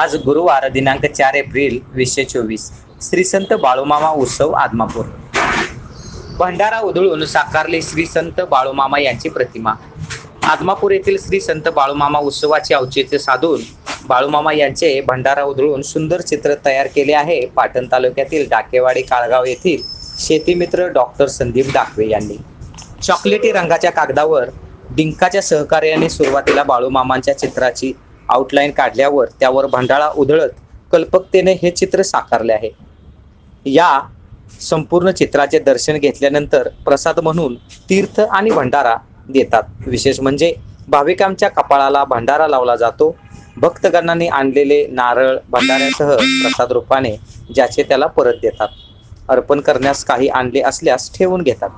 आज गुरुवार दिनांक 4 एप्रिल 2024 श्री संत बाळूमामा उत्सव आदमापूर। भंडारा उधळून साकारली श्री संत बाळूमामा यांची प्रतिमा। आदमापूर येथील श्री संत बाळूमामा उत्सवाचे औचित्य साधून बाळूमामा यांचे भंडारा उधळून सुंदर चित्र तयार केले आहे। पाटण तालुक्यातील डाकेवाडी काळगाव येथील शेतीमित्र डॉक्टर संदीप डाकवे यांनी चॉकलेटी रंगाच्या कागदावर डिंकाच्या सहकार्याने सुरुवातीला बाळूमामांच्या चित्राची आउटलाईन काढल्यावर त्यावर भंडारा उधळत कल्पकतेने हे चित्र साकारले आहे। या संपूर्ण चित्राचे दर्शन घेतल्यानंतर प्रसाद म्हणून तीर्थ आणि भंडारा देतात। विशेष म्हणजे भाविकांच्या कपाळाला भंडारा लावला जातो। भक्तगणांनी आणलेले नारळ भंडाऱ्यासह प्रसाद रूपाने ज्याचे त्याला परत देतात। अर्पण करण्यास काही आणले असल्यास ठेवून घेतात।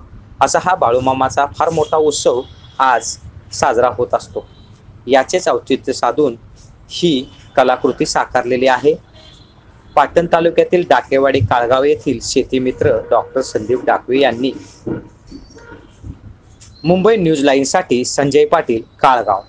असा हा बाळूमामाचा फार मोठा उत्सव आज साजरा होत असतो। याचेच औचित्य साधून ही कलाकृती साकारलेली आहे। पाटण तालुक्यातील डाकेवाडी काळगाव येथील शेतीमित्र डॉक्टर संदीप डाकवे यांनी। मुंबई न्यूज लाईनसाठी संजय पाटील, काळगाव।